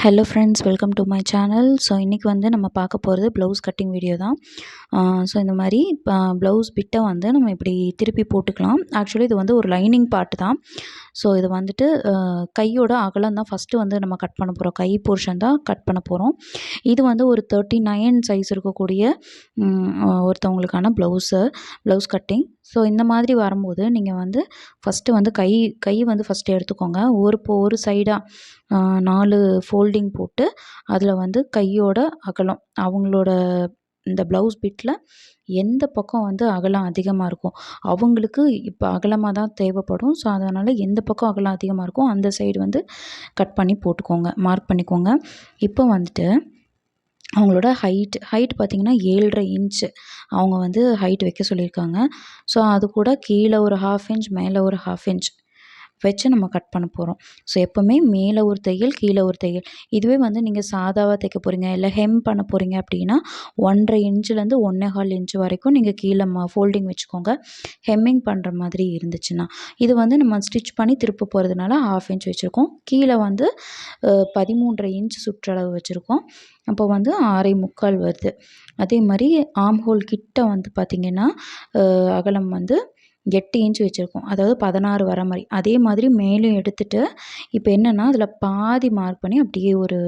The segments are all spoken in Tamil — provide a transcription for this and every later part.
Hello friends, welcome to my channel. So இன்றைக்கி வந்து நம்ம பார்க்க போகிறது ப்ளவுஸ் கட்டிங் வீடியோ தான். ஸோ இந்த மாதிரி ப்ளவுஸ் பிட்டை வந்து நம்ம இப்படி திருப்பி போட்டுக்கலாம். ஆக்சுவலி இது வந்து ஒரு லைனிங் பார்ட் தான். ஸோ இது வந்துட்டு கையோட அகலம் தான் ஃபஸ்ட்டு வந்து நம்ம கட் பண்ண போகிறோம். கை போர்ஷன் தான் கட் பண்ண போகிறோம். இது வந்து ஒரு 39 சைஸ் இருக்கக்கூடிய ஒருத்தவங்களுக்கான ப்ளவுஸ் கட்டிங். ஸோ இந்த மாதிரி வரும்போது நீங்கள் வந்து ஃபஸ்ட்டு வந்து கை வந்து ஃபஸ்ட்டு எடுத்துக்கோங்க. ஒரு சைடாக 4 ஃபோல்டிங் போட்டு அதில் வந்து கையோட அகலம் அவங்களோட இந்த ப்ளவுஸ் பிட்டில் எந்த பக்கம் வந்து அகலம் அதிகமாக இருக்கும், அவங்களுக்கு இப்போ அகலமாக தான் தேவைப்படும். ஸோ அதனால் எந்த பக்கம் அகலம் அதிகமாக இருக்கோ அந்த சைடு வந்து கட் பண்ணி போட்டுக்கோங்க, மார்க் பண்ணிக்கோங்க. இப்போ வந்துட்டு அவங்களோட ஹைட் பார்த்திங்கன்னா 7.5 இன்ச்சு அவங்க வந்து ஹைட் வைக்க சொல்லியிருக்காங்க. ஸோ அது கூட கீழே ஒரு 1/2 இன்ச் மேலே ஒரு 1/2 இன்ச் வச்சு நம்ம கட் பண்ண போகிறோம். ஸோ எப்போவுமே மேலே ஒரு தையல் கீழே ஒரு தையல். இதுவே வந்து நீங்கள் சாதாவாக தைக்க போகிறீங்க இல்லை ஹெம் பண்ண போகிறீங்க அப்படின்னா 1.5 இன்ச்சுலேருந்து 1.25 இன்ச்சு வரைக்கும் நீங்கள் கீழே ஃபோல்டிங் வச்சுக்கோங்க, ஹெம்மிங் பண்ணுற மாதிரி இருந்துச்சுன்னா. இது வந்து நம்ம ஸ்டிச் பண்ணி திருப்ப போகிறதுனால 1/2 இன்ச் வச்சுருக்கோம். கீழே வந்து 13.5 இன்ச் சுற்றளவு வச்சுருக்கோம். அப்போ வந்து 6.25 வருது. அதே மாதிரி ஆம் ஹோல் கிட்ட வந்து பார்த்திங்கன்னா அகலம் வந்து 8 இன்ச் வச்சுருக்கோம். அதாவது 16 வர மாதிரி. அதே மாதிரி மேலும் எடுத்துகிட்டு இப்போ என்னென்னா அதில் பாதி மார்க் பண்ணி அப்படியே ஒரு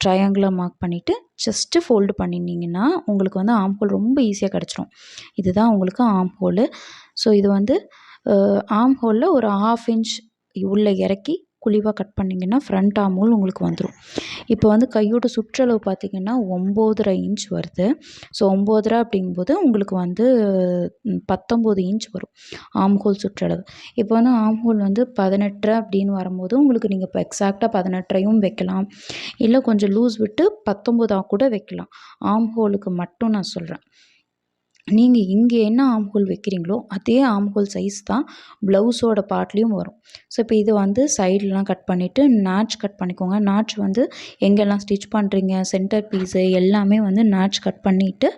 ட்ரையாங்குலர் மார்க் பண்ணிவிட்டு ஜஸ்ட்டு ஃபோல்டு பண்ணினீங்கன்னா உங்களுக்கு வந்து ஆம் ஹோல் ரொம்ப ஈஸியாக கிடச்சிரும். இதுதான் உங்களுக்கு ஆம் ஹோலு. ஸோ இது வந்து ஆம் ஹோலில் ஒரு 1/2 இன்ச் உள்ளே இறக்கி குழிவாக கட் பண்ணிங்கன்னா ஃப்ரண்ட் ஆம் ஹோல் உங்களுக்கு வந்துடும். இப்போ வந்து கையோட சுற்றளவு பார்த்திங்கன்னா 9.5 இன்ச் வருது. ஸோ 9.5 அப்படிங்கும்போது உங்களுக்கு வந்து 19 இன்ச் வரும் ஆம் ஹோல் சுற்றளவு. இப்போ வந்து ஆம் ஹோல் வந்து 18 அப்படின்னு வரும்போது உங்களுக்கு நீங்கள் இப்போ எக்ஸாக்டாக 18 வைக்கலாம், இல்லை கொஞ்சம் லூஸ் விட்டு 19 கூட வைக்கலாம். ஆம் ஹோலுக்கு மட்டும் நான் சொல்கிறேன். நீங்கள் இங்கே என்ன ஆம் ஹோல் வைக்கிறீங்களோ அதே ஆம் ஹோல் சைஸ் தான் ப்ளவுஸோட பார்ட்லேயும் வரும். ஸோ இப்போ இது வந்து சைட்லலாம் கட் பண்ணிவிட்டு நாட்ச் கட் பண்ணிக்கோங்க. நாட்ச் வந்து எங்கெல்லாம் ஸ்டிச் பண்ணுறீங்க, சென்டர் பீஸு எல்லாமே வந்து நாட்ச் கட் பண்ணிவிட்டு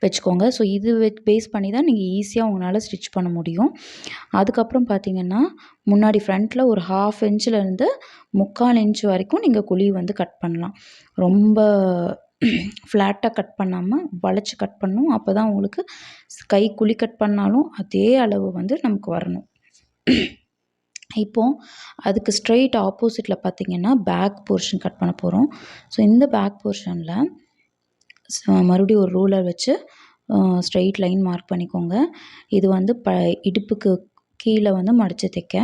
வச்சுக்கோங்க. ஸோ இது பேஸ் பண்ணி தான் நீங்கள் ஈஸியாக உங்களால் ஸ்டிச் பண்ண முடியும். அதுக்கப்புறம் பார்த்திங்கன்னா முன்னாடி ஃப்ரண்ட்டில் ஒரு 1/2 இன்ச்சிலேருந்து 3/4 இன்ச் வரைக்கும் நீங்கள் குழி வந்து கட் பண்ணலாம். ரொம்ப ஃப்ளாட்டாக கட் பண்ணாமல் வளைச்சி கட் பண்ணணும். அப்போ தான் உங்களுக்கு கை குழி கட் பண்ணாலும் அதே அளவு வந்து நமக்கு வரணும். இப்போது அதுக்கு ஸ்ட்ரெயிட் ஆப்போசிட்டில் பார்த்திங்கன்னா பேக் போர்ஷன் கட் பண்ண போகிறோம். ஸோ இந்த பேக் போர்ஷனில் மறுபடியும் ஒரு ரூலர் வச்சு ஸ்ட்ரெயிட் லைன் மார்க் பண்ணிக்கோங்க. இது வந்து இடுப்புக்கு கீழே வந்து மடித்து தைக்க.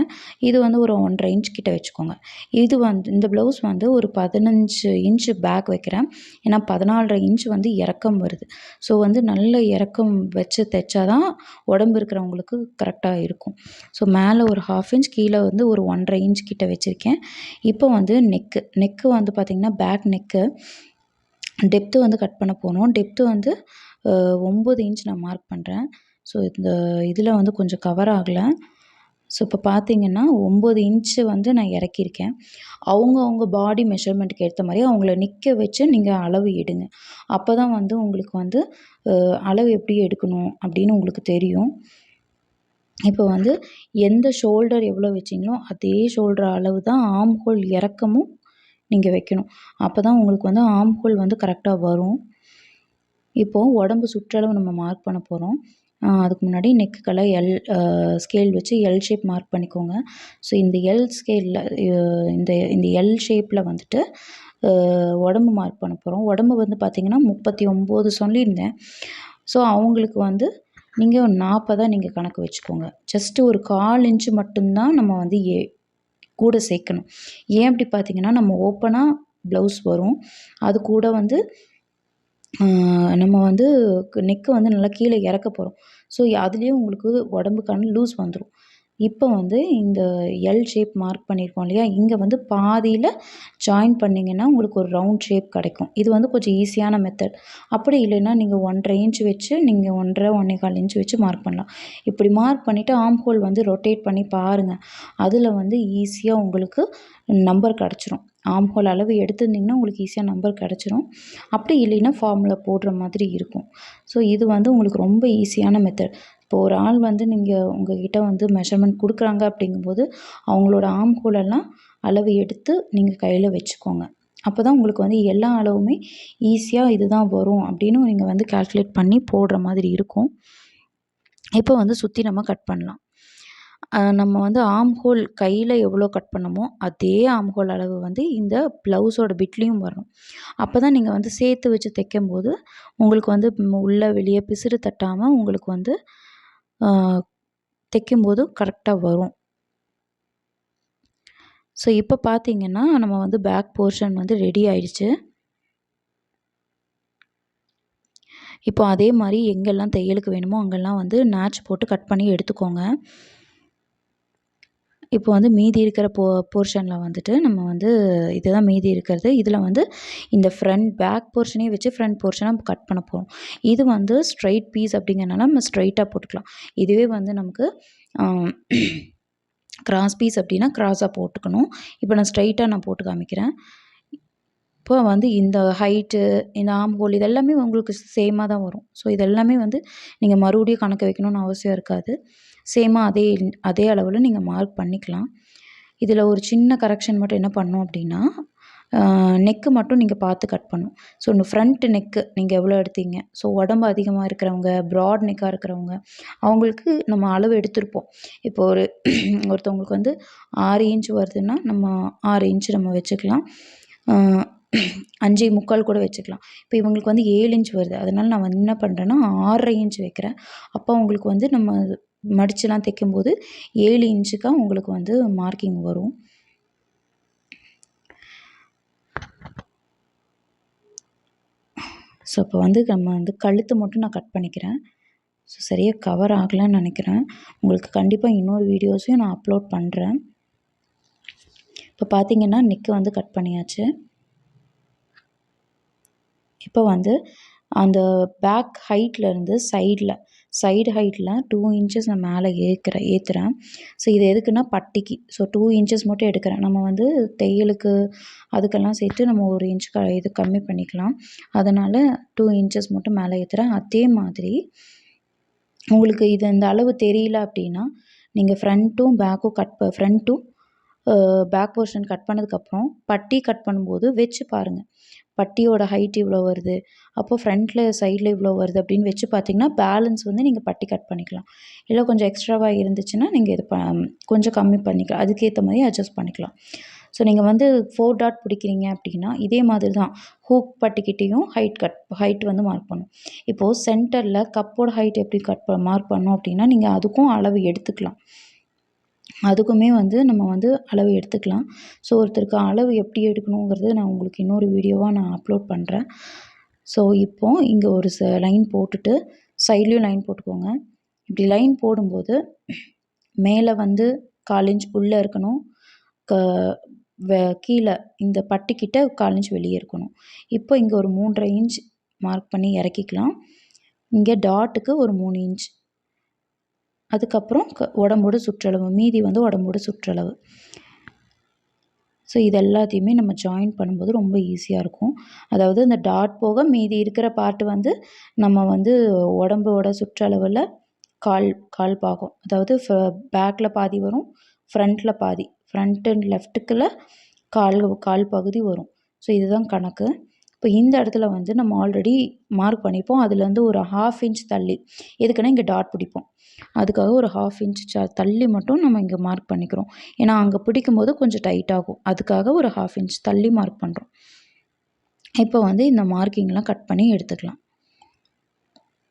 இது வந்து ஒரு 1.5 இன்ச் கிட்ட வச்சுக்கோங்க. இது வந்து இந்த ப்ளவுஸ் வந்து ஒரு 15 இன்ச் பேக் வைக்கிறேன். ஏன்னா 14.5 இன்ச் வந்து இறக்கம் வருது. ஸோ வந்து நல்ல இறக்கம் வச்சு தைச்சா தான் உடம்பு இருக்கிறவங்களுக்கு கரெக்டாக இருக்கும். ஸோ மேலே ஒரு 1/2 இன்ச் கீழே வந்து ஒரு 1.5 இன்ச் கிட்ட வச்சுருக்கேன். இப்போ வந்து நெக்கு வந்து பார்த்திங்கன்னா பேக் நெக்கு டெப்த்து வந்து கட் பண்ண போகணும். டெப்த்து வந்து 9 இன்ச் நான் மார்க் பண்ணுறேன். ஸோ இந்த இதில் வந்து கொஞ்சம் கவர் ஆகலை. ஸோ இப்போ பார்த்திங்கன்னா 9 இன்ச்சு வந்து நான் இறக்கியிருக்கேன். அவங்க பாடி மெஷர்மெண்ட்டுக்கு ஏற்ற மாதிரி அவங்கள நிற்க வச்சு நீங்கள் அளவு எடுங்க. அப்போ தான் வந்து உங்களுக்கு வந்து அளவு எப்படி எடுக்கணும் அப்படின்னு உங்களுக்கு தெரியும். இப்போ வந்து எந்த ஷோல்டர் எவ்வளோ வச்சிங்களோ அதே ஷோல்டர் அளவு தான் ஆம் ஹோல் இறக்கமும் நீங்கள் வைக்கணும். அப்போ தான் உங்களுக்கு வந்து ஆம் ஹோல் வந்து கரெக்டாக வரும். இப்போது உடம்பு சுற்றளவு நம்ம மார்க் பண்ண போகிறோம். அதுக்கு முன்னாடி நெக்குக்கெல்லாம் ஸ்கேல் வச்சு எல் ஷேப் மார்க் பண்ணிக்கோங்க. ஸோ இந்த எல் ஸ்கேலில் இந்த எல் ஷேப்பில் வந்துட்டு உடம்பு மார்க் பண்ண போகிறோம். உடம்பு வந்து பார்த்திங்கன்னா 39 சொல்லியிருந்தேன். ஸோ அவங்களுக்கு வந்து நீங்கள் 40 நீங்கள் கணக்கு வச்சுக்கோங்க. ஜஸ்ட்டு ஒரு 1/4 இன்ச்சு மட்டும்தான் நம்ம வந்து கூட சேர்க்கணும். ஏன் அப்படி பார்த்திங்கன்னா நம்ம ஓப்பனாக ப்ளவுஸ் வரும், அது கூட வந்து நம்ம வந்து நெக்கு வந்து நல்லா கீழே இறக்க போகிறோம். ஸோ அதுலேயும் உங்களுக்கு உடம்புக்கான லூஸ் வந்துடும். இப்போ வந்து இந்த எல் ஷேப் மார்க் பண்ணியிருக்கோம் இல்லையா, இங்கே வந்து பாதியில் ஜாயின் பண்ணிங்கன்னா உங்களுக்கு ஒரு ரவுண்ட் ஷேப் கிடைக்கும். இது வந்து கொஞ்சம் ஈஸியான மெத்தட். அப்படி இல்லைன்னா நீங்கள் 1.5 இன்ச் வச்சு நீங்கள் 1.25 இன்ச் வச்சு மார்க் பண்ணலாம். இப்படி மார்க் பண்ணிவிட்டு ஆம் ஹோல் வந்து ரொட்டேட் பண்ணி பாருங்கள். அதில் வந்து ஈஸியாக உங்களுக்கு நம்பர் கிடச்சிரும். ஆம் ஹோல் அளவு எடுத்திருந்திங்கன்னா உங்களுக்கு ஈஸியாக நம்பர் கிடச்சிரும். அப்படி இல்லைன்னா ஃபார்முலா போடுற மாதிரி இருக்கும். ஸோ இது வந்து உங்களுக்கு ரொம்ப ஈஸியான மெத்தட். இப்போ ஒரு ஆள் வந்து நீங்கள் உங்ககிட்ட வந்து மெஷர்மெண்ட் கொடுக்குறாங்க அப்படிங்கும்போது அவங்களோட ஆம் ஹோலெல்லாம் அளவு எடுத்து நீங்கள் கையில் வச்சுக்கோங்க. அப்போ தான் உங்களுக்கு வந்து எல்லா அளவுமே ஈஸியாக இதுதான் வரும் அப்படின்னு நீங்கள் வந்து கால்குலேட் பண்ணி போடுற மாதிரி இருக்கும். இப்போ வந்து சுற்றி நம்ம கட் பண்ணலாம். நம்ம வந்து ஆர்ம் ஹோல் கையில் எவ்வளோ கட் பண்ணமோ அதே ஆர்ம் ஹோல் அளவு வந்து இந்த ப்ளவுஸோட பிட்லேயும் வரணும். அப்போ தான் நீங்கள் வந்து சேர்த்து வச்சு தைக்கும்போது உங்களுக்கு வந்து உள்ள வெளியே பிசுறு தட்டாமல் உங்களுக்கு வந்து தைக்கும்போது கரெக்டாக வரும். ஸோ இப்போ பார்த்தீங்கன்னா நம்ம வந்து பேக் போர்ஷன் வந்து ரெடி ஆயிடுச்சு. இப்போ அதே மாதிரி எங்கெல்லாம் தையலுக்கு வேணுமோ அங்கெல்லாம் வந்து நாட்ச் போட்டு கட் பண்ணி எடுத்துக்கோங்க. இப்போ வந்து மீதி இருக்கிற போர்ஷனில் வந்துட்டு நம்ம வந்து இதுதான் மீதி இருக்கிறது. இதில் வந்து இந்த பேக் போர்ஷனே வச்சு ஃப்ரண்ட் போர்ஷனை நம்ம கட் பண்ண போகிறோம். இது வந்து ஸ்ட்ரைட் பீஸ் அப்படிங்கிறனால நம்ம ஸ்ட்ரைட்டாக போட்டுக்கலாம். இதுவே வந்து நமக்கு கிராஸ் பீஸ் அப்படின்னா கிராஸாக போட்டுக்கணும். இப்போ நான் ஸ்ட்ரைட்டாக போட்டு காமிக்கிறேன். இப்போ வந்து இந்த ஹைட்டு, இந்த ஆர்ம் ஹோல் இதெல்லாமே உங்களுக்கு சேமாக தான் வரும். ஸோ இதெல்லாமே வந்து நீங்கள் மறுபடியும் கணக்கு வைக்கணும்னு அவசியம் இருக்காது. சேமாக அதே அளவில் நீங்கள் மார்க் பண்ணிக்கலாம். இதில் ஒரு சின்ன கரெக்ஷன் மட்டும் என்ன பண்ணணும் அப்படின்னா, நெக்கு மட்டும் நீங்கள் பார்த்து கட் பண்ணணும். ஸோ இந்த ஃப்ரண்ட் நெக்கு நீங்கள் எவ்வளோ எடுத்தீங்க, ஸோ உடம்பு அதிகமாக இருக்கிறவங்க, ப்ராட் நெக்காக இருக்கிறவங்க அவங்களுக்கு நம்ம அளவு எடுத்திருப்போம். இப்போ ஒருத்தவங்களுக்கு வந்து 6 இன்ச் வருதுன்னா நம்ம 6 இன்ச் நம்ம வச்சுக்கலாம். 5.25 கூட வச்சுக்கலாம். இப்போ இவங்களுக்கு வந்து 7 இன்ச் வருது. அதனால் நான் வந்து என்ன பண்ணுறேன்னா 6.5 இன்ச் வைக்கிறேன். அப்போ உங்களுக்கு வந்து நம்ம மடிச்சுலாம் தைக்கும்போது 7 இன்ச்சுக்கா உங்களுக்கு வந்து மார்க்கிங் வரும். ஸோ இப்போ வந்து நம்ம வந்து கழுத்து மட்டும் நான் கட் பண்ணிக்கிறேன். ஸோ சரியாக கவர் ஆகலைன்னு நினைக்கிறேன். உங்களுக்கு கண்டிப்பாக இன்னொரு வீடியோஸையும் நான் அப்லோட் பண்ணுறேன். இப்போ பார்த்தீங்கன்னா நெக்கு வந்து கட் பண்ணியாச்சு. இப்போ வந்து அந்த பேக் ஹைட்லேருந்து சைடு ஹைட்டில் 2 இன்ச்சஸ் நான் மேலே ஏற்றுறேன். ஸோ இது எதுக்குன்னா பட்டிக்கு. ஸோ 2 இன்ச்சஸ் மட்டும் எடுக்கிறேன். நம்ம வந்து தையலுக்கு அதுக்கெல்லாம் சேர்த்து நம்ம 1 இன்ச் இது கம்மி பண்ணிக்கலாம். அதனால் 2 இன்ச்சஸ் மட்டும் மேலே ஏற்றுறேன். அதே மாதிரி உங்களுக்கு இந்த அளவு தெரியல அப்படின்னா நீங்கள் ஃப்ரண்ட்டும் பேக் போர்ஷன் கட் பண்ணதுக்கப்புறம் பட்டி கட் பண்ணும்போது வச்சு பாருங்கள். பட்டியோட ஹைட் இவ்வளோ வருது, அப்போது ஃப்ரண்ட்டில் சைடில் இவ்வளோ வருது அப்படின்னு வச்சு பார்த்தீங்கன்னா பேலன்ஸ் வந்து நீங்கள் பட்டி கட் பண்ணிக்கலாம். இல்லை கொஞ்சம் எக்ஸ்ட்ராவாக இருந்துச்சுன்னா நீங்கள் இது கொஞ்சம் கம்மி பண்ணிக்கலாம். அதுக்கேற்ற மாதிரி அட்ஜஸ்ட் பண்ணிக்கலாம். ஸோ நீங்கள் வந்து 4 டாட் பிடிக்கிறீங்க அப்படின்னா இதே மாதிரி தான் ஹூக் பட்டிக்கிட்டேயும் ஹைட் வந்து மார்க் பண்ணும். இப்போது சென்டரில் கப்போட ஹைட் எப்படி மார்க் பண்ணோம் அப்படின்னா நீங்கள் அதுக்கும் அளவு எடுத்துக்கலாம். அதுக்குமே வந்து நம்ம வந்து அளவு எடுத்துக்கலாம். ஸோ ஒருத்தருக்கு அளவு எப்படி எடுக்கணுங்கிறது நான் உங்களுக்கு இன்னொரு வீடியோவாக நான் அப்லோட் பண்ணுறேன். ஸோ இப்போது இங்கே ஒரு லைன் போட்டுட்டு சைட்லேயும் லைன் போட்டுக்கோங்க. இப்படி லைன் போடும்போது மேலே வந்து 1/4 இன்ச் உள்ளே இருக்கணும். கீழே இந்த பட்டிக்கிட்ட 1/4 இன்ச் வெளியே இருக்கணும். இப்போ இங்கே ஒரு 3.5 இன்ச் மார்க் பண்ணி இறக்கிக்கலாம். இங்கே டாட்டுக்கு ஒரு 3 இன்ச். அதுக்கப்புறம் உடம்போட சுற்றளவு, மீதி வந்து உடம்போட சுற்றளவு. ஸோ இது எல்லாத்தையுமே நம்ம ஜாயின் பண்ணும்போது ரொம்ப ஈஸியாக இருக்கும். அதாவது இந்த டாட் போக மீதி இருக்கிற பார்ட்டு வந்து நம்ம வந்து உடம்போட சுற்றளவில் கால் பாகம். அதாவது பேக்கில் பாதி வரும், ஃப்ரண்ட்டில் பாதி. ஃப்ரண்ட் அண்ட் லெஃப்ட்டுக்குள்ள கால் பகுதி வரும். ஸோ இதுதான் கணக்கு. இப்போ இந்த இடத்துல வந்து நம்ம ஆல்ரெடி மார்க் பண்ணிப்போம். அதுலேருந்து ஒரு 1/2 இன்ச் தள்ளி, எதுக்குன்னா இங்கே டாட் பிடிப்போம். அதுக்காக ஒரு 1/2 இன்ச் தள்ளி மட்டும் நம்ம இங்கே மார்க் பண்ணிக்கிறோம். ஏன்னா அங்கே பிடிக்கும்போது கொஞ்சம் டைட் ஆகும். அதுக்காக ஒரு 1/2 இன்ச் தள்ளி மார்க் பண்ணுறோம். இப்போ வந்து இந்த மார்க்கிங்லாம் கட் பண்ணி எடுத்துக்கலாம்.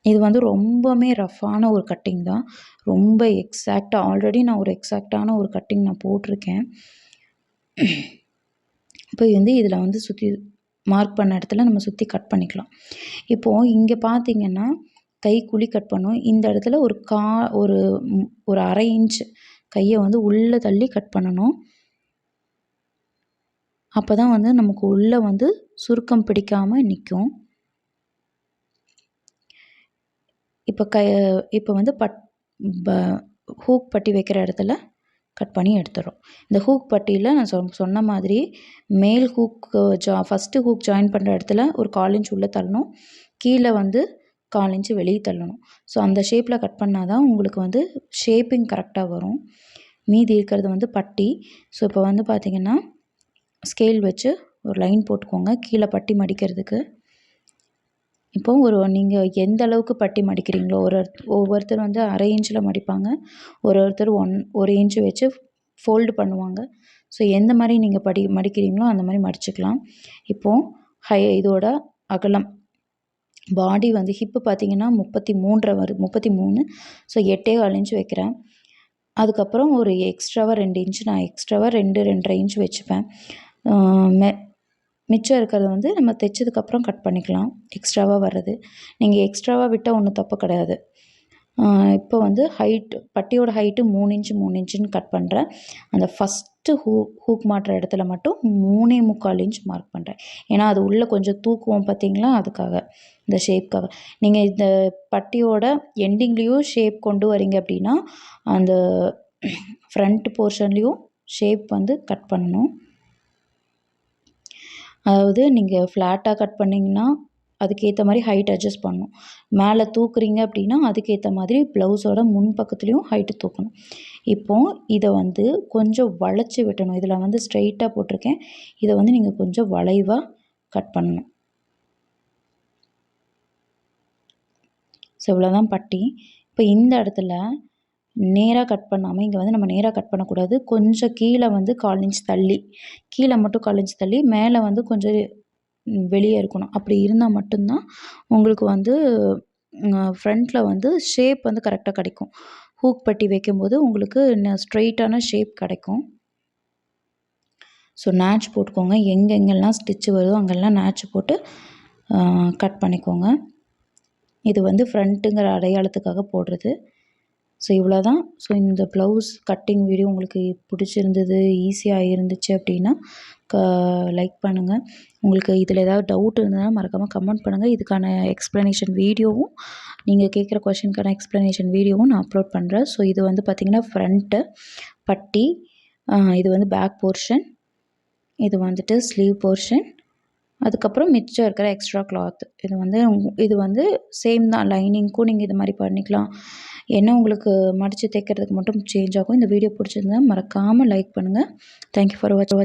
இது வந்து ரொம்பவுமே ரஃப்பான ஒரு கட்டிங் தான். ரொம்ப எக்ஸாக்டாக ஆல்ரெடி நான் ஒரு எக்ஸாக்டான ஒரு கட்டிங் நான் போட்டிருக்கேன். இப்போ வந்து இதில் வந்து சுற்றி மார்க் பண்ண இடத்துல நம்ம சுற்றி கட் பண்ணிக்கலாம். இப்போது இங்கே பார்த்தீங்கன்னா குழி கட் பண்ணோம். இந்த இடத்துல ஒரு 1/2 இன்ச் கையை வந்து உள்ளே தள்ளி கட் பண்ணணும். அப்போ தான் வந்து நமக்கு உள்ளே வந்து சுருக்கம் பிடிக்காமல் நிற்கும். இப்போ வந்து ஹூக் பட்டி வைக்கிற இடத்துல கட் பண்ணி எடுத்துடுறோம். இந்த ஹூக் பட்டியில் நான் சொன்ன மாதிரி மேல் ஹூக் ஃபஸ்ட்டு ஹூக் ஜாயின் பண்ணுற இடத்துல ஒரு 1/4 இன்ச் உள்ளே தள்ளணும். கீழே வந்து 1/4 இன்ச் வெளியே தள்ளணும். ஸோ அந்த ஷேப்பில் கட் பண்ணால் தான் உங்களுக்கு வந்து ஷேப்பிங் கரெக்டாக வரும். மீதி இருக்கிறது வந்து பட்டி. ஸோ இப்போ வந்து பார்த்திங்கன்னா ஸ்கேல் வச்சு ஒரு லைன் போட்டுக்கோங்க கீழே பட்டி மடிக்கிறதுக்கு. இப்போ நீங்கள் எந்த அளவுக்கு பட்டி மடிக்கிறீங்களோ ஒவ்வொருத்தர் வந்து 1/2 இன்ச்சில் மடிப்பாங்க, ஒருத்தர் 1 இன்ச்சு வச்சு ஃபோல்டு பண்ணுவாங்க. ஸோ எந்த மாதிரி நீங்கள் மடிக்கிறீங்களோ அந்த மாதிரி மடிச்சுக்கலாம். இப்போது இதோட அகலம் பாடி வந்து ஹிப்பு பார்த்தீங்கன்னா 33 வருது, 33. ஸோ 8.25 இன்ச் வைக்கிறேன். அதுக்கப்புறம் ஒரு எக்ஸ்ட்ராவாக 2 இன்ச்சு நான் 2.5 இன்ச் வச்சுப்பேன். மிச்சம் இருக்கிறத வந்து நம்ம தைச்சதுக்கப்புறம் கட் பண்ணிக்கலாம், எக்ஸ்ட்ராவாக வர்றது. நீங்கள் எக்ஸ்ட்ராவாக விட்டால் ஒன்றும் தப்பு கிடையாது. இப்போ வந்து பட்டியோட ஹைட்டு 3 இன்ச்சுன்னு கட் பண்ணுறேன். அந்த ஃபஸ்ட்டு ஹூக் மாட்டுற இடத்துல மட்டும் 3.25 இன்ச் மார்க் பண்ணுறேன். ஏன்னா அது உள்ளே கொஞ்சம் தூக்குவோம் பார்த்தீங்களா, அதுக்காக, இந்த ஷேப்க்காக. நீங்கள் இந்த பட்டியோட எண்டிங்லேயும் ஷேப் கொண்டு வரீங்க அப்படின்னா அந்த ஃப்ரண்ட் போர்ஷன்லேயும் ஷேப் வந்து கட் பண்ணணும். அதாவது நீங்கள் ஃப்ளாட்டாக கட் பண்ணிங்கன்னா அதுக்கேற்ற மாதிரி ஹைட் அட்ஜஸ்ட் பண்ணணும். மேலே தூக்குறீங்க அப்படின்னா அதுக்கேற்ற மாதிரி ப்ளவுஸோட முன் பக்கத்துலேயும் ஹைட்டு தூக்கணும். இப்போது இதை வந்து கொஞ்சம் வளைச்சி விட்டணும். இதில் வந்து ஸ்ட்ரெயிட்டாக போட்டிருக்கேன், இதை வந்து நீங்கள் கொஞ்சம் வளைவாக கட் பண்ணணும். ஸோ இவ்வளோதான் பட்டி. இப்போ இந்த இடத்துல நேராக கட் பண்ணாமல், இங்கே வந்து நம்ம நேராக கட் பண்ணக்கூடாது. கொஞ்சம் கீழே வந்து 1/4 இன்ச் தள்ளி, கீழே மட்டும் 1/4 இன்ச் தள்ளி, மேலே வந்து கொஞ்சம் வெளியே இருக்கணும். அப்படி இருந்தால் மட்டும்தான் உங்களுக்கு வந்து ஃப்ரண்ட்டில் வந்து ஷேப் வந்து கரெக்டாக கிடைக்கும். ஹூக் பட்டி வைக்கும்போது உங்களுக்கு ஸ்ட்ரெயிட்டான ஷேப் கிடைக்கும். ஸோ நேட்ச் போட்டுக்கோங்க. எங்கெங்கெல்லாம் ஸ்டிச்சு வருதோ அங்கெல்லாம் நேட்ச் போட்டு கட் பண்ணிக்கோங்க. இது வந்து ஃப்ரண்ட்டுங்கிற அடையாளத்துக்காக போடுறது. ஸோ இவ்வளோ தான். ஸோ இந்த ப்ளவுஸ் கட்டிங் வீடியோ உங்களுக்கு பிடிச்சிருந்தது, ஈஸியாக இருந்துச்சு அப்படின்னா லைக் பண்ணுங்கள். உங்களுக்கு இதில் ஏதாவது டவுட் இருந்ததுன்னா மறக்காமல் கமெண்ட் பண்ணுங்கள். இதுக்கான எக்ஸ்ப்ளனேஷன் வீடியோவும், நீங்கள் கேட்குற கொஷினுக்கான எக்ஸ்ப்ளனேஷன் வீடியோவும் நான் அப்லோட் பண்ணுறேன். ஸோ இது வந்து பார்த்திங்கன்னா ஃப்ரண்ட்டு பட்டி, இது வந்து பேக் போர்ஷன், இது வந்துட்டு ஸ்லீவ் போர்ஷன், அதுக்கப்புறம் மிச்சம் இருக்கிற எக்ஸ்ட்ரா கிளாத். இது வந்து சேம் தான். லைனிங்க்கும் நீங்கள் இது மாதிரி பண்ணிக்கலாம். என்ன உங்களுக்கு மடித்து தைக்கிறதுக்கு மட்டும் சேஞ்ச் ஆகும். இந்த வீடியோ பிடிச்சிருந்தா மறக்காமல் லைக் பண்ணுங்கள். தேங்க்யூ ஃபார் வாட்சிங்.